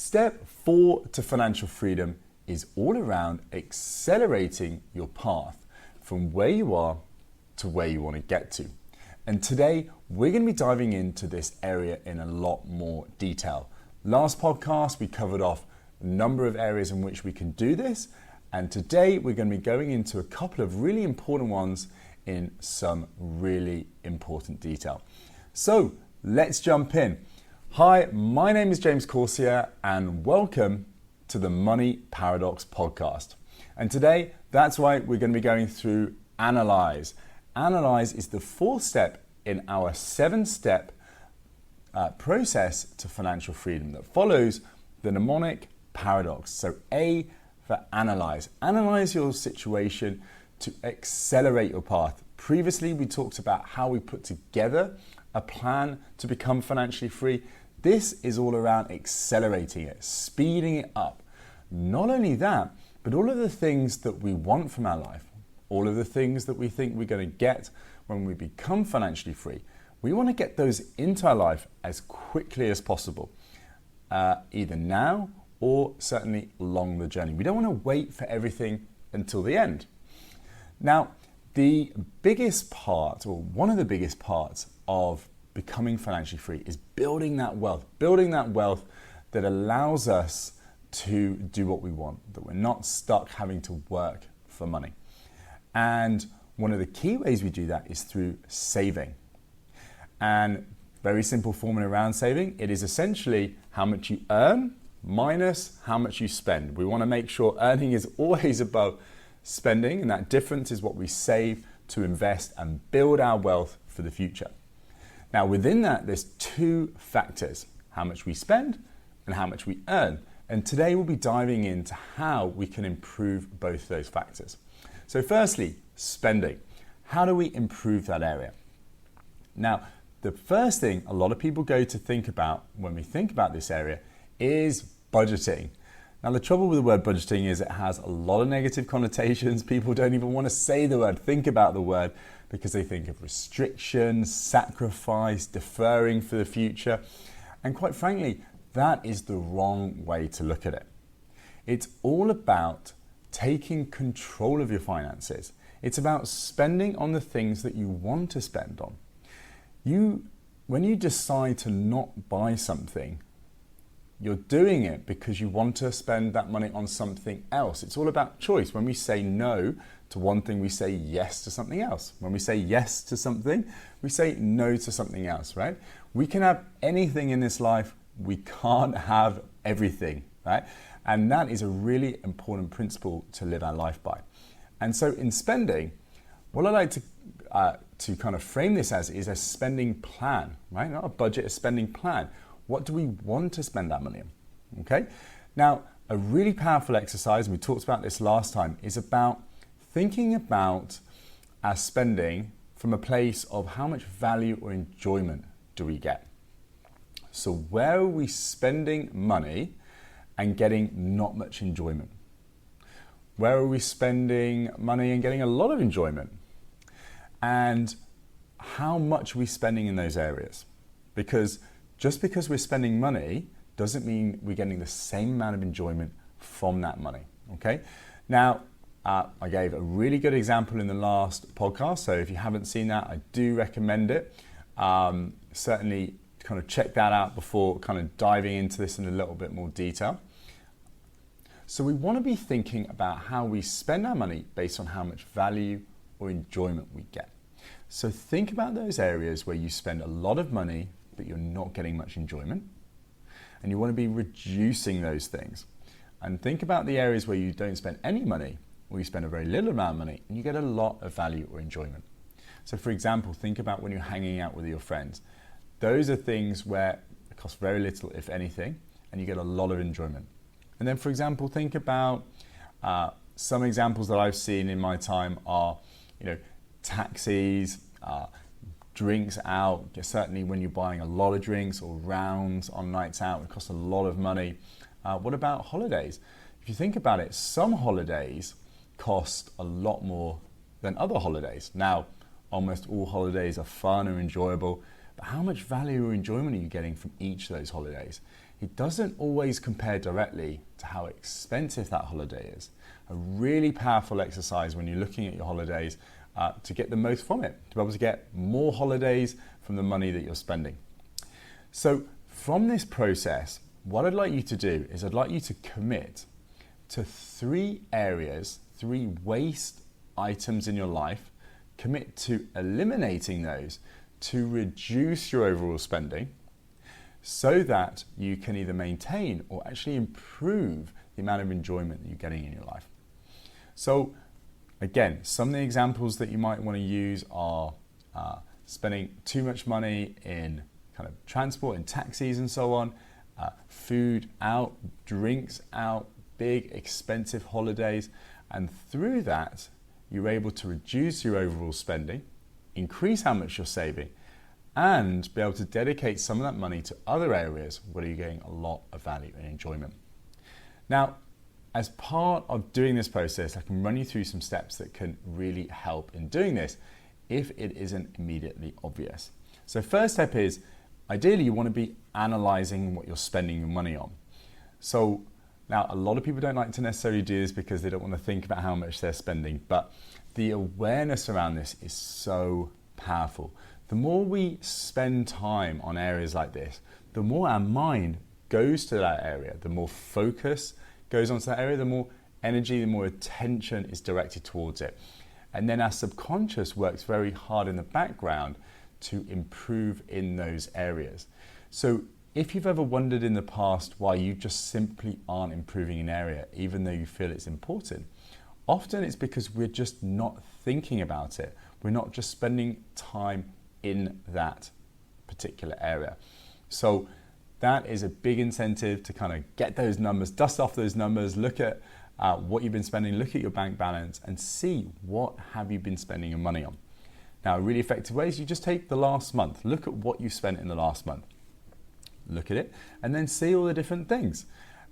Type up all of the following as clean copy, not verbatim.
Step 4 to financial freedom is all around accelerating your path from where you are to where you want to get to. And today we're going to be diving into this area in a lot more detail. Last podcast we covered off a number of areas in which we can do this, and today we're going to be going into a couple of really important ones in some really important detail. So let's jump in. Hi, my name is James Corsia and welcome to the Money Paradox podcast. And today, that's why we're going to be going through ANALYSE. ANALYSE is the fourth step in our 7-step process to financial freedom that follows the mnemonic paradox. So A for analyze. Analyze your situation to accelerate your path. Previously, we talked about how we put together a plan to become financially free. This is all around accelerating it, speeding it up. Not only that, but all of the things that we want from our life, all of the things that we think we're going to get when we become financially free, we want to get those into our life as quickly as possible, either now or certainly along the journey. We don't want to wait for everything until the end. Now, the biggest part, or one of the biggest parts of becoming financially free is building that wealth that allows us to do what we want, that we're not stuck having to work for money. And one of the key ways we do that is through saving. And very simple formula around saving, it is essentially how much you earn minus how much you spend. We want to make sure earning is always above spending, and that difference is what we save to invest and build our wealth for the future. Now within that, there's two factors, how much we spend and how much we earn. And today we'll be diving into how we can improve both those factors. So firstly, spending. How do we improve that area? Now, the first thing a lot of people go to think about when we think about this area is budgeting. Now the trouble with the word budgeting is it has a lot of negative connotations. People don't even want to say the word, think about the word, because they think of restrictions, sacrifice, deferring for the future. And quite frankly, that is the wrong way to look at it. It's all about taking control of your finances. It's about spending on the things that you want to spend on. When you decide to not buy something, you're doing it because you want to spend that money on something else. It's all about choice. When we say no to one thing, we say yes to something else. When we say yes to something, we say no to something else, right? We can have anything in this life. We can't have everything, right? And that is a really important principle to live our life by. And so in spending, what I like to kind of frame this as is a spending plan, right? Not a budget, a spending plan. What do we want to spend that money on? Okay. Now, a really powerful exercise, and we talked about this last time, is about thinking about our spending from a place of how much value or enjoyment do we get. So where are we spending money and getting not much enjoyment? Where are we spending money and getting a lot of enjoyment? And how much are we spending in those areas? Because just because we're spending money doesn't mean we're getting the same amount of enjoyment from that money, okay? Now, I gave a really good example in the last podcast, so if you haven't seen that, I do recommend it. Certainly kind of check that out before kind of diving into this in a little bit more detail. So we want to be thinking about how we spend our money based on how much value or enjoyment we get. So think about those areas where you spend a lot of money but you're not getting much enjoyment, and you want to be reducing those things. And think about the areas where you don't spend any money, or you spend a very little amount of money and you get a lot of value or enjoyment. So for example, think about when you're hanging out with your friends. Those are things where it costs very little, if anything, and you get a lot of enjoyment. And then for example, think about some examples that I've seen in my time are, taxis, drinks out. Certainly when you're buying a lot of drinks or rounds on nights out, it costs a lot of money. What about holidays? If you think about it, some holidays cost a lot more than other holidays. Now, almost all holidays are fun and enjoyable, but how much value or enjoyment are you getting from each of those holidays? it doesn't always compare directly to how expensive that holiday is. A really powerful exercise when you're looking at your holidays to get the most from it, to be able to get more holidays from the money that you're spending. So from this process, what I'd like you to do is I'd like you to commit to 3 areas, 3 waste items in your life, commit to eliminating those to reduce your overall spending so that you can either maintain or actually improve the amount of enjoyment that you're getting in your life. So again, some of the examples that you might want to use are spending too much money in kind of transport and taxis and so on, food out, drinks out, big expensive holidays, and through that you're able to reduce your overall spending, increase how much you're saving, and be able to dedicate some of that money to other areas where you're getting a lot of value and enjoyment. Now, as part of doing this process, I can run you through some steps that can really help in doing this if it isn't immediately obvious. So first step is, ideally you want to be analyzing what you're spending your money on. So now a lot of people don't like to necessarily do this because they don't want to think about how much they're spending, but the awareness around this is so powerful. The more we spend time on areas like this, the more our mind goes to that area, the more focus goes onto that area, the more energy, the more attention is directed towards it. And then our subconscious works very hard in the background to improve in those areas. So if you've ever wondered in the past why you just simply aren't improving an area, even though you feel it's important, often it's because we're just not thinking about it. We're not just spending time in that particular area. So that is a big incentive to kind of get those numbers, dust off those numbers, look at what you've been spending, look at your bank balance and see what have you been spending your money on. Now, a really effective way is you just take the last month, look at what you spent in the last month, look at it, and then see all the different things.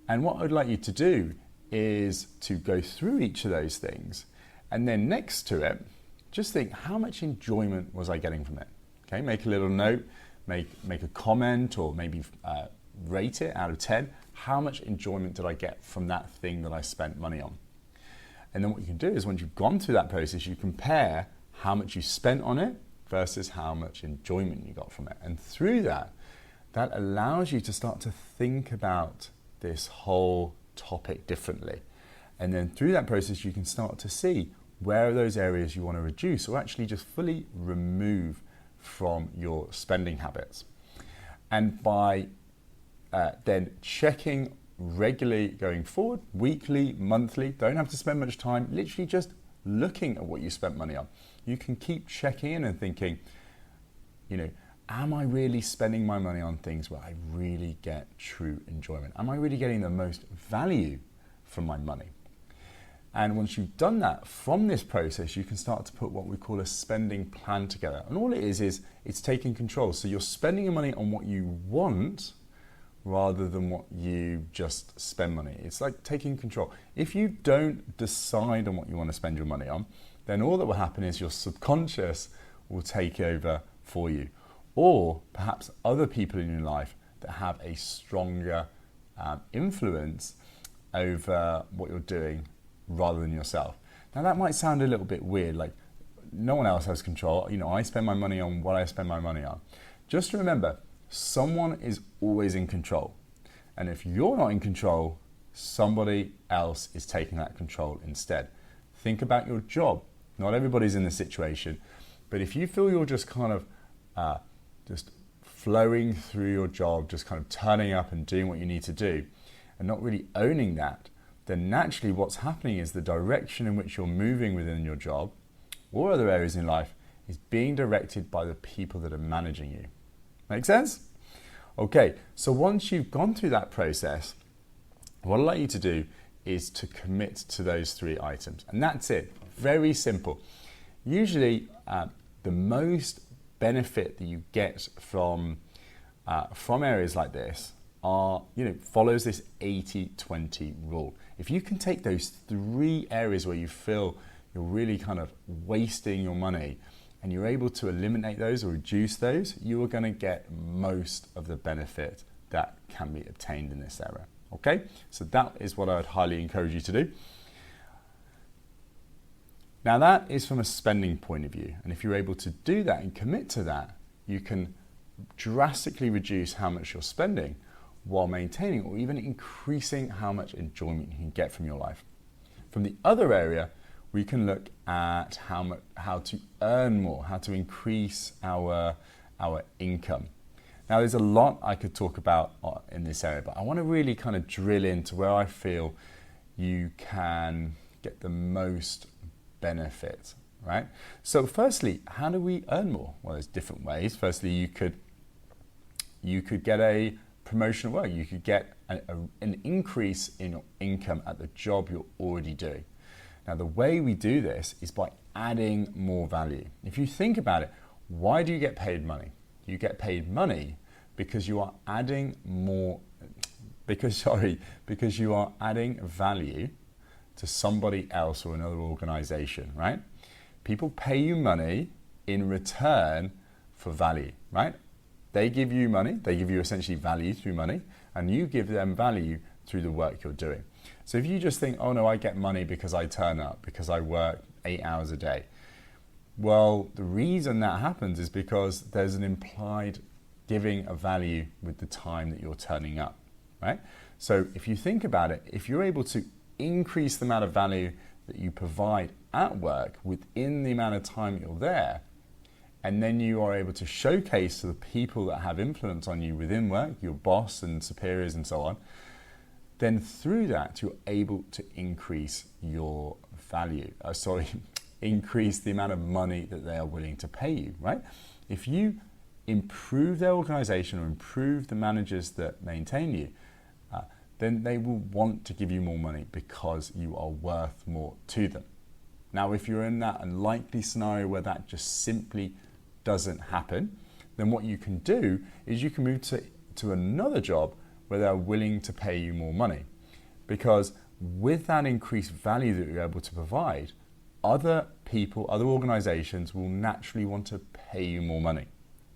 And what I'd like you to do is to go through each of those things, and then next to it, just think, how much enjoyment was I getting from it? Okay, make a little note, make a comment, or maybe rate it out of 10. How much enjoyment did I get from that thing that I spent money on? And then what you can do is once you've gone through that process, you compare how much you spent on it versus how much enjoyment you got from it. And through that, that allows you to start to think about this whole topic differently. And then through that process, you can start to see where are those areas you want to reduce or actually just fully remove from your spending habits. And by then checking regularly going forward, weekly, monthly, don't have to spend much time, literally just looking at what you spent money on. You can keep checking in and thinking, you know, am I really spending my money on things where I really get true enjoyment? Am I really getting the most value from my money? And once you've done that, from this process, you can start to put what we call a spending plan together. And all it is it's taking control. So you're spending your money on what you want rather than what you just spend money. It's like taking control. If you don't decide on what you want to spend your money on, then all that will happen is your subconscious will take over for you. Or perhaps other people in your life that have a stronger influence over what you're doing rather than yourself. Now that might sound a little bit weird, like no one else has control. You know, I spend my money on what I spend my money on. Just remember, someone is always in control. And if you're not in control, somebody else is taking that control instead. Think about your job. Not everybody's in this situation, but if you feel you're just kind of just flowing through your job, just kind of turning up and doing what you need to do and not really owning that, then naturally what's happening is the direction in which you're moving within your job or other areas in life is being directed by the people that are managing you. Make sense? Okay, so once you've gone through that process, what I'd like you to do is to commit to those 3 items. And that's it. Very simple. Usually the most benefit that you get from areas like this follows this 80-20 rule. If you can take those 3 areas where you feel you're really kind of wasting your money and you're able to eliminate those or reduce those, you are going to get most of the benefit that can be obtained in this area. Okay, so that is what I would highly encourage you to do. Now that is from a spending point of view, and if you're able to do that and commit to that, you can drastically reduce how much you're spending while maintaining or even increasing how much enjoyment you can get from your life. From the other area, we can look at how to earn more, how to increase our income. Now there's a lot I could talk about in this area, but I want to really kind of drill into where I feel you can get the most benefit, right? So firstly, how do we earn more? Well, there's different ways. Firstly, you could get a promotion at work. You could get an increase in your income at the job you're already doing. Now, the way we do this is by adding more value. If you think about it, why do you get paid money? You get paid money because you are adding because you are adding value to somebody else or another organization, right? People pay you money in return for value, right? They give you money, they give you essentially value through money, and you give them value through the work you're doing. So if you just think, oh no, I get money because I turn up, because I work 8 hours a day. Well, the reason that happens is because there's an implied giving of value with the time that you're turning up, right? So if you think about it, if you're able to increase the amount of value that you provide at work within the amount of time you're there, and then you are able to showcase to the people that have influence on you within work, your boss and superiors and so on, then through that you're able to increase your value, increase the amount of money that they are willing to pay you, right? If you improve their organization or improve the managers that maintain you, then they will want to give you more money because you are worth more to them. Now, if you're in that unlikely scenario where that just simply doesn't happen, then what you can do is you can move to another job where they're willing to pay you more money. Because with that increased value that you're able to provide, other people, other organizations will naturally want to pay you more money.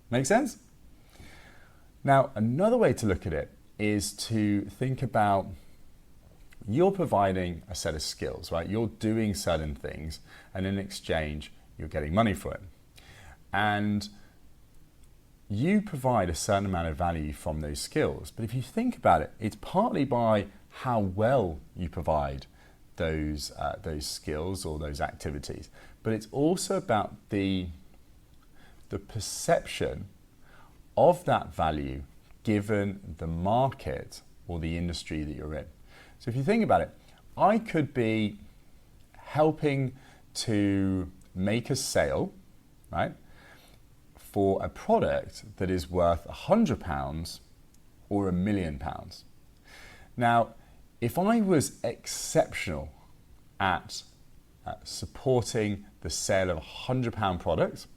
Make sense? Now, another way to look at it is to think about you're providing a set of skills, right? You're doing certain things, and in exchange, you're getting money for it. And you provide a certain amount of value from those skills. But if you think about it, it's partly by how well you provide those skills or those activities, but it's also about the perception of that value given the market or the industry that you're in. So if you think about it, I could be helping to make a sale, right, for a product that is worth £100 or £1 million. Now, if I was exceptional at supporting the sale of a £100 product,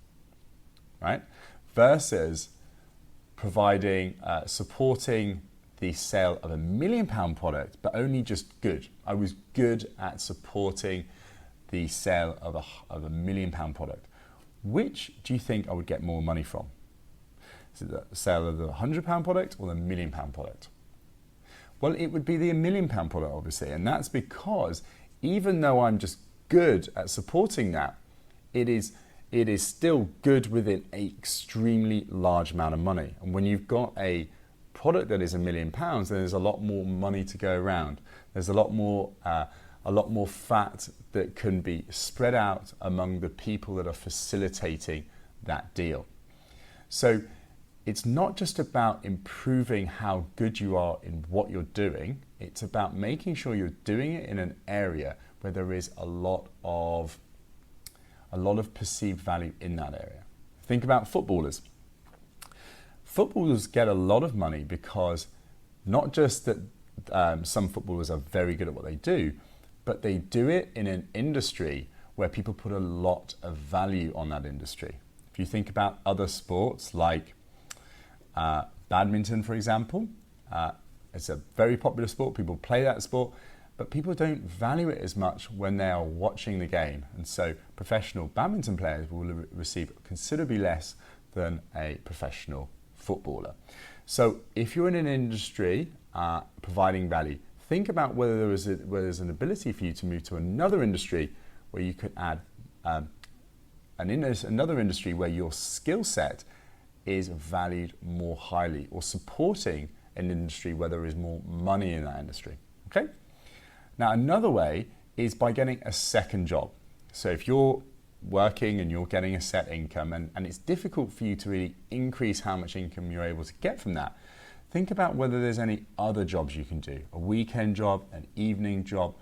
right, versus providing, supporting the sale of a £1 million product, but only just good. I was good at supporting the sale of a £1 million product. Which do you think I would get more money from? Is it the sale of the £100 product or the £1 million product? Well, it would be the £1 million product, obviously, and that's because even though I'm just good at supporting that, it is still good within an extremely large amount of money. And when you've got a product that is £1 million, then there's a lot more money to go around. There's a lot more fat that can be spread out among the people that are facilitating that deal. So it's not just about improving how good you are in what you're doing. It's about making sure you're doing it in an area where there is a lot of perceived value in that area. Think about footballers. Footballers get a lot of money because not just that some footballers are very good at what they do, but they do it in an industry where people put a lot of value on that industry. If you think about other sports like badminton, for example, it's a very popular sport. People play that sport, but people don't value it as much when they are watching the game. And so professional badminton players will receive considerably less than a professional footballer. So if you're in an industry providing value, think about whether there's an ability for you to move to another industry where you could add another industry where your skill set is valued more highly, or supporting an industry where there is more money in that industry. Okay? Now, another way is by getting a second job. So if you're working and you're getting a set income and it's difficult for you to really increase how much income you're able to get from that, think about whether there's any other jobs you can do, a weekend job, an evening job,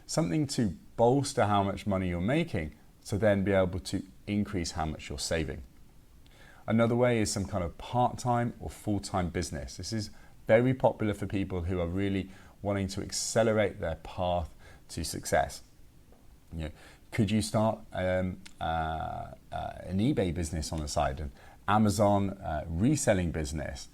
something to bolster how much money you're making to then be able to increase how much you're saving. Another way is some kind of part-time or full-time business. This is very popular for people who are really wanting to accelerate their path to success. You know, could you start an eBay business on the side, an Amazon reselling business?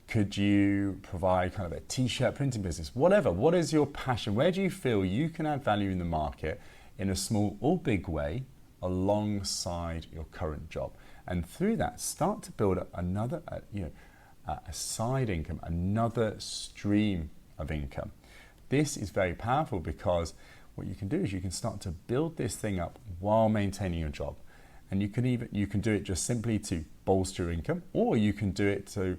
Could you provide kind of a t-shirt printing business? Whatever. What is your passion? Where do you feel you can add value in the market in a small or big way alongside your current job? And through that, start to build up another, a side income, another stream of income. This is very powerful because what you can do is you can start to build this thing up while maintaining your job. And you can do it just simply to bolster your income, or you can do it to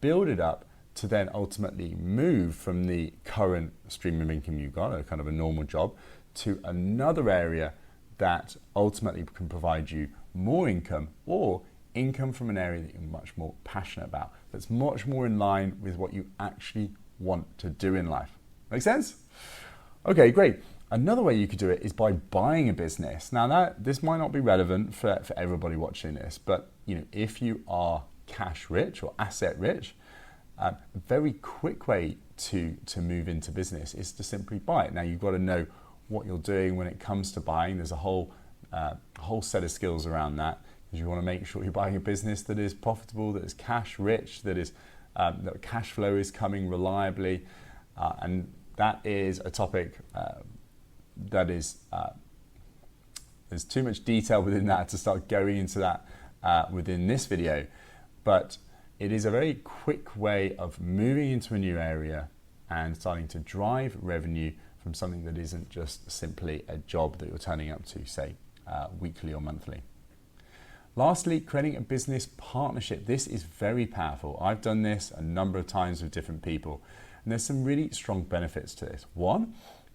build it up to then ultimately move from the current stream of income you've got, a kind of a normal job, to another area that ultimately can provide you more income, or income from an area that you're much more passionate about, that's much more in line with what you actually want to do in life. Make sense? Okay, great. Another way you could do it is by buying a business. Now, this might not be relevant for everybody watching this, but if you are cash rich or asset rich, a very quick way to move into business is to simply buy it. Now, you've got to know what you're doing when it comes to buying. There's a whole set of skills around that, because you want to make sure you're buying a business that is profitable, that is cash rich, that cash flow is coming reliably, and that is a topic that is there's too much detail within that to start going into that within this video, but it is a very quick way of moving into a new area and starting to drive revenue from something that isn't just simply a job that you're turning up to, say, weekly or monthly. Lastly, creating a business partnership. This is very powerful. I've done this a number of times with different people, and there's some really strong benefits to this. One,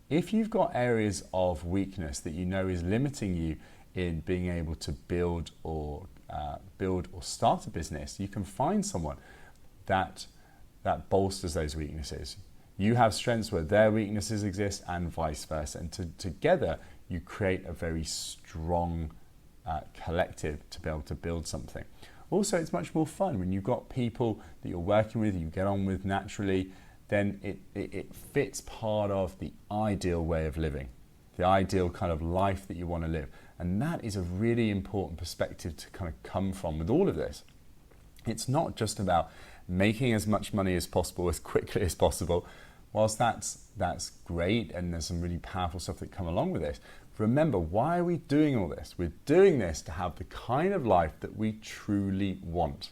if you've got areas of weakness that you know is limiting you in being able to build or start a business, you can find someone that bolsters those weaknesses. You have strengths where their weaknesses exist, and vice versa. And together, you create a very strong collective to be able to build something. Also, it's much more fun when you've got people that you're working with, you get on with naturally, then it fits part of the ideal way of living, the ideal kind of life that you want to live. And that is a really important perspective to kind of come from with all of this. It's not just about making as much money as possible, as quickly as possible. Whilst that's great, and there's some really powerful stuff that come along with this, remember, why are we doing all this? We're doing this to have the kind of life that we truly want.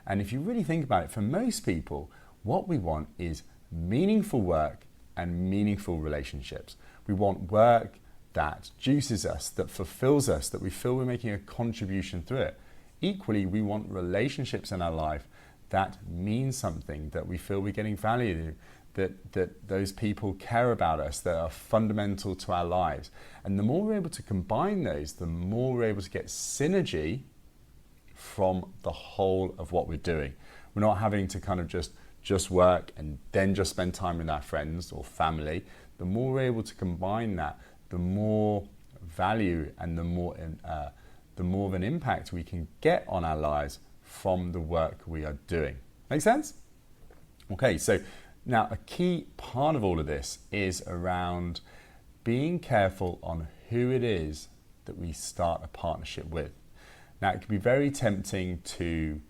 And if you really think about it, for most people, what we want is meaningful work and meaningful relationships. We want work that juices us, that fulfills us, that we feel we're making a contribution through it. Equally, we want relationships in our life that mean something, that we feel we're getting value, that those people care about us, that are fundamental to our lives. And the more we're able to combine those, the more we're able to get synergy from the whole of what we're doing. We're not having to kind of just work and then just spend time with our friends or family. The more we're able to combine that, the more value and the more of an impact we can get on our lives from the work we are doing. Make sense? Okay, so now a key part of all of this is around being careful on who it is that we start a partnership with. Now, it can be very tempting to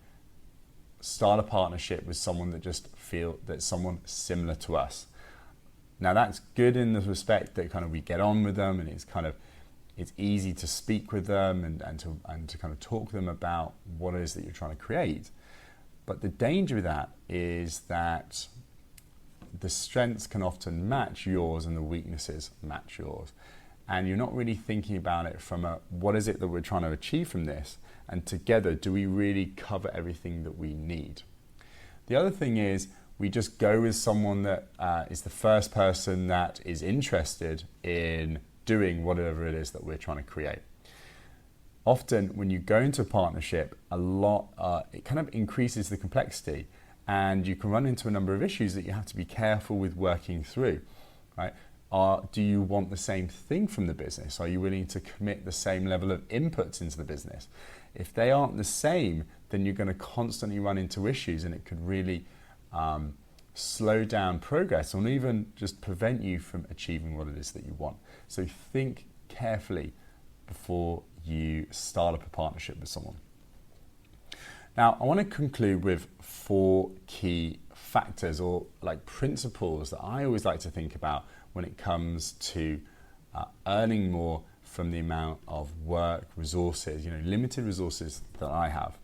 start a partnership with someone that just feel that someone similar to us. Now, that's good in the respect that kind of we get on with them, and it's easy to speak with them and to kind of talk to them about what it is that you're trying to create. But the danger with that is that the strengths can often match yours and the weaknesses match yours. And you're not really thinking about it from a, what is it that we're trying to achieve from this? And together, do we really cover everything that we need? The other thing is, we just go with someone that is the first person that is interested in doing whatever it is that we're trying to create. Often, when you go into a partnership, it kind of increases the complexity, and you can run into a number of issues that you have to be careful with working through, right? Do you want the same thing from the business? Are you willing to commit the same level of inputs into the business? If they aren't the same, then you're going to constantly run into issues, and it could really slow down progress or even just prevent you from achieving what it is that you want. So think carefully before you start up a partnership with someone. Now, I want to conclude with 4 key factors or like principles that I always like to think about when it comes to earning more from the amount of work, resources, limited resources that I have.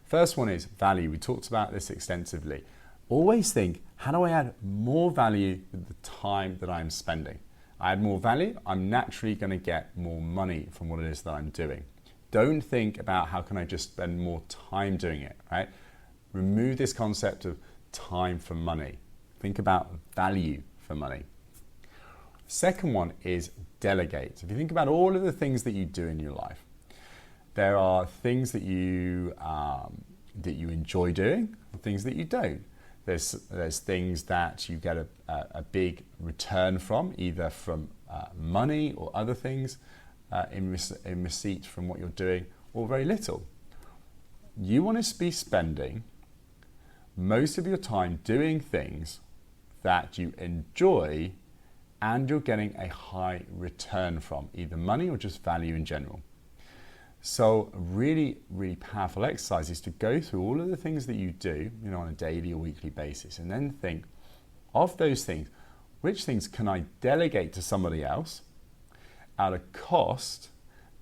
First one is value. We talked about this extensively. Always think, how do I add more value with the time that I'm spending? I add more value, I'm naturally going to get more money from what it is that I'm doing. Don't think about how can I just spend more time doing it, right? Remove this concept of time for money. Think about value for money. Second one is delegate. If you think about all of the things that you do in your life, there are things that you enjoy doing, and things that you don't. There's things that you get a big return from, either from money or other things in receipt from what you're doing, or very little. You want to be spending most of your time doing things that you enjoy and you're getting a high return from, either money or just value in general. So a really, really powerful exercise is to go through all of the things that you do, on a daily or weekly basis, and then think of those things, which things can I delegate to somebody else at a cost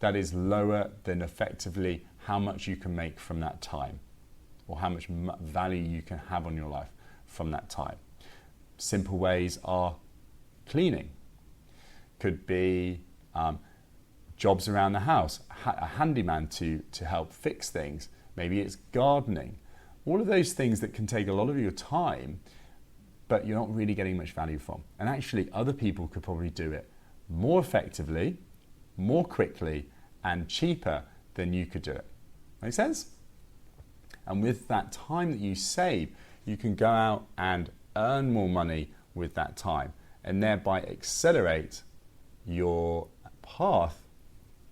that is lower than effectively how much you can make from that time, or how much value you can have on your life from that time. Simple ways are cleaning, could be jobs around the house, a handyman to help fix things. Maybe it's gardening. All of those things that can take a lot of your time, but you're not really getting much value from. And actually, other people could probably do it more effectively, more quickly, and cheaper than you could do it. Make sense? And with that time that you save, you can go out and earn more money with that time, and thereby accelerate your path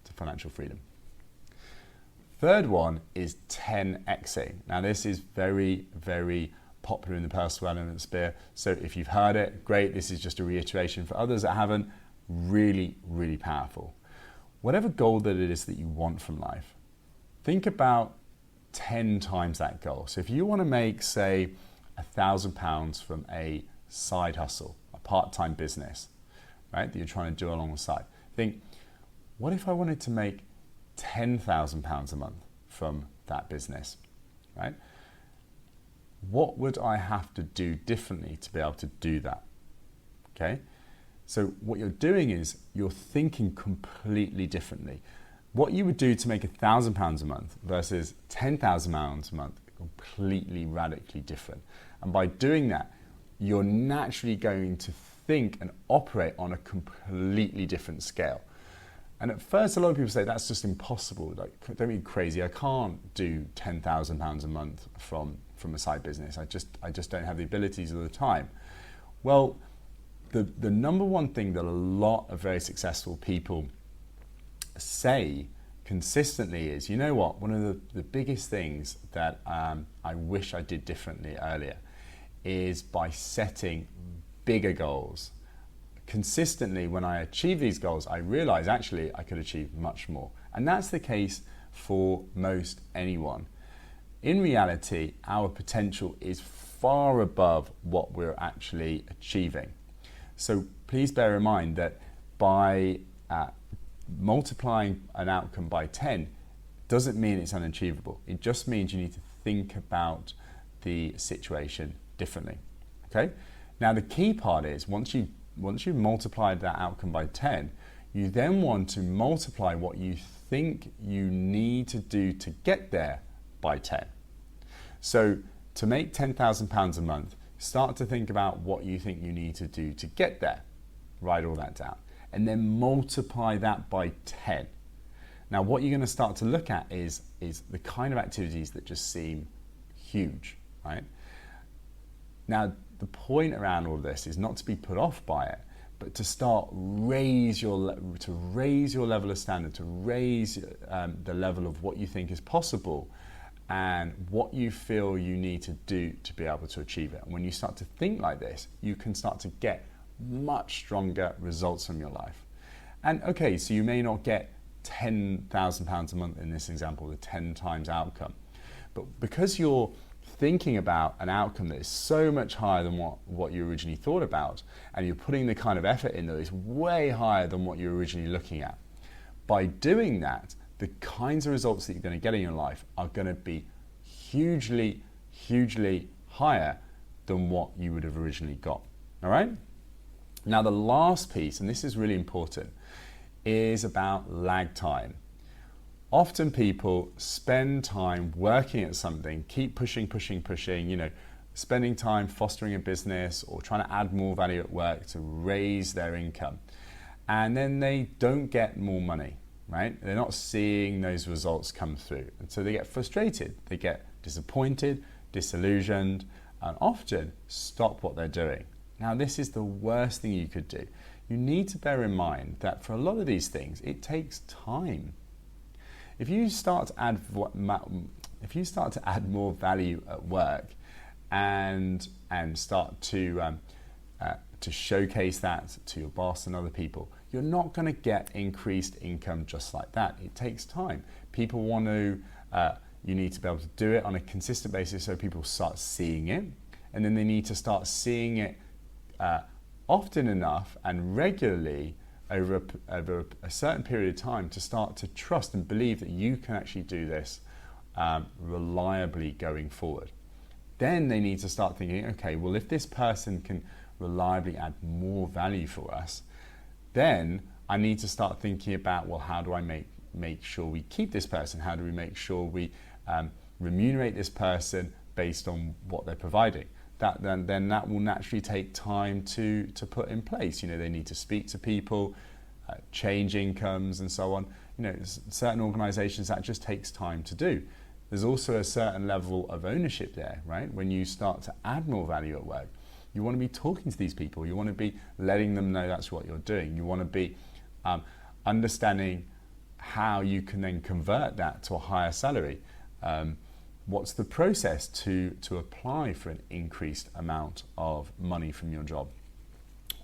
to financial freedom. Third one is 10xing. Now this is very, very popular in the personal development sphere. So if you've heard it, great. This is just a reiteration for others that haven't. Really, really powerful. Whatever goal that it is that you want from life, think about 10 times that goal. So if you want to make, say, £1,000 from a side hustle, a part-time business, right, that you're trying to do alongside, think, what if I wanted to make £10,000 a month from that business, right? What would I have to do differently to be able to do that? Okay, so what you're doing is you're thinking completely differently. What you would do to make £1,000 a month versus £10,000 a month, completely radically different. And by doing that, you're naturally going to think and operate on a completely different scale. And at first, a lot of people say that's just impossible. Like, don't be crazy. I can't do £10,000 a month from a side business. I just don't have the abilities or the time. Well, the number one thing that a lot of very successful people say consistently is, you know what, one of the biggest things that I wish I did differently earlier is by setting bigger goals. Consistently, when I achieve these goals, I realize actually I could achieve much more. And that's the case for most anyone. In reality, our potential is far above what we're actually achieving. So please bear in mind that by multiplying an outcome by 10 doesn't mean it's unachievable. It just means you need to think about the situation differently. Okay? Now the key part is once you've multiplied that outcome by 10, you then want to multiply what you think you need to do to get there by 10. So to make £10,000 a month, start to think about what you think you need to do to get there. Write all that down. And then multiply that by 10. Now what you're going to start to look at is the kind of activities that just seem huge, right? Now the point around all this is not to be put off by it, but to start raise your level of standard, to raise the level of what you think is possible and what you feel you need to do to be able to achieve it. And when you start to think like this, you can start to get much stronger results from your life. And okay, so you may not get £10,000 a month in this example, the 10 times outcome, but because you're thinking about an outcome that is so much higher than what you originally thought about, and you're putting the kind of effort in that is way higher than what you're originally looking at, by doing that, the kinds of results that you're going to get in your life are going to be hugely, hugely higher than what you would have originally got. All right? Now the last piece, and this is really important, is about lag time. Often people spend time working at something, keep pushing, spending time fostering a business or trying to add more value at work to raise their income. And then they don't get more money, right? They're not seeing those results come through. And so they get frustrated, they get disappointed, disillusioned, and often stop what they're doing. Now, this is the worst thing you could do. You need to bear in mind that for a lot of these things, it takes time. If you start to add more value at work and start to showcase that to your boss and other people, you're not going to get increased income just like that. It takes time. People want to, you need to be able to do it on a consistent basis so people start seeing it, and then they need to start seeing it often enough and regularly over a certain period of time to start to trust and believe that you can actually do this reliably going forward. Then they need to start thinking, okay, well, if this person can reliably add more value for us, then I need to start thinking about, well, how do I make sure we keep this person? How do we make sure we remunerate this person based on what they're providing? Then that will naturally take time to put in place. You know, they need to speak to people, change incomes and so on. You know, certain organizations, that just takes time to do. There's also a certain level of ownership there, right? When you start to add more value at work, you want to be talking to these people. You want to be letting them know that's what you're doing. You want to be understanding how you can then convert that to a higher salary. What's the process to apply for an increased amount of money from your job?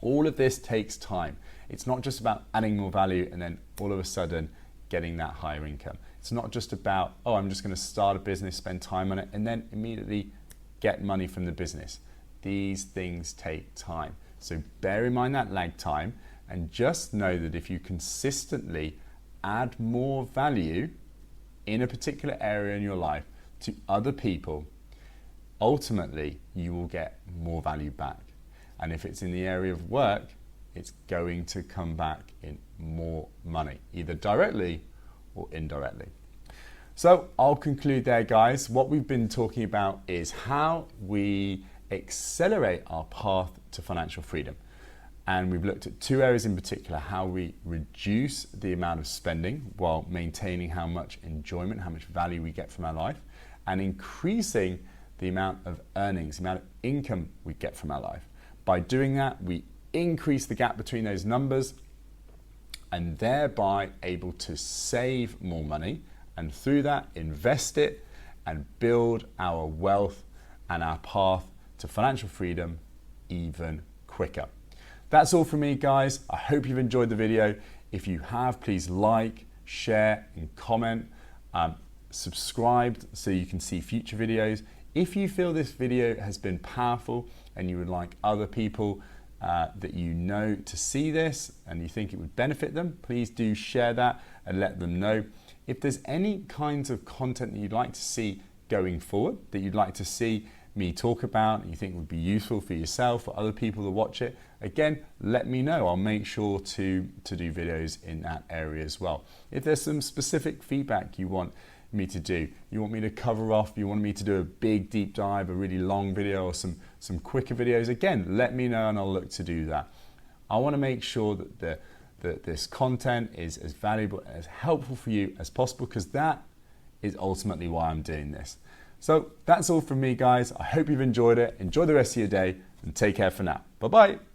All of this takes time. It's not just about adding more value and then all of a sudden getting that higher income. It's not just about, oh, I'm just going to start a business, spend time on it, and then immediately get money from the business. These things take time. So bear in mind that lag time, and just know that if you consistently add more value in a particular area in your life to other people, ultimately you will get more value back. And if it's in the area of work, it's going to come back in more money, either directly or indirectly. So I'll conclude there, guys. What we've been talking about is how we accelerate our path to financial freedom. And we've looked at two areas in particular: how we reduce the amount of spending while maintaining how much enjoyment, how much value we get from our life, and increasing the amount of earnings, the amount of income we get from our life. By doing that, we increase the gap between those numbers and thereby able to save more money, and through that invest it and build our wealth and our path to financial freedom even quicker. That's all from me, guys. I hope you've enjoyed the video. If you have, please like, share and comment. Subscribe so you can see future videos. If you feel this video has been powerful and you would like other people that you know to see this and you think it would benefit them, please do share that and let them know. If there's any kinds of content that you'd like to see going forward, that you'd like to see me talk about and you think would be useful for yourself or other people to watch it, again, let me know. I'll make sure to do videos in that area as well. If there's some specific feedback you want me to do, you want me to cover off, you want me to do a big deep dive, a really long video, or some quicker videos, again, let me know and I'll look to do that. I want to make sure that this content is as valuable, as helpful for you as possible, because that is ultimately why I'm doing this. So that's all from me, guys. I hope you've enjoyed it. Enjoy the rest of your day and take care for now. Bye-bye.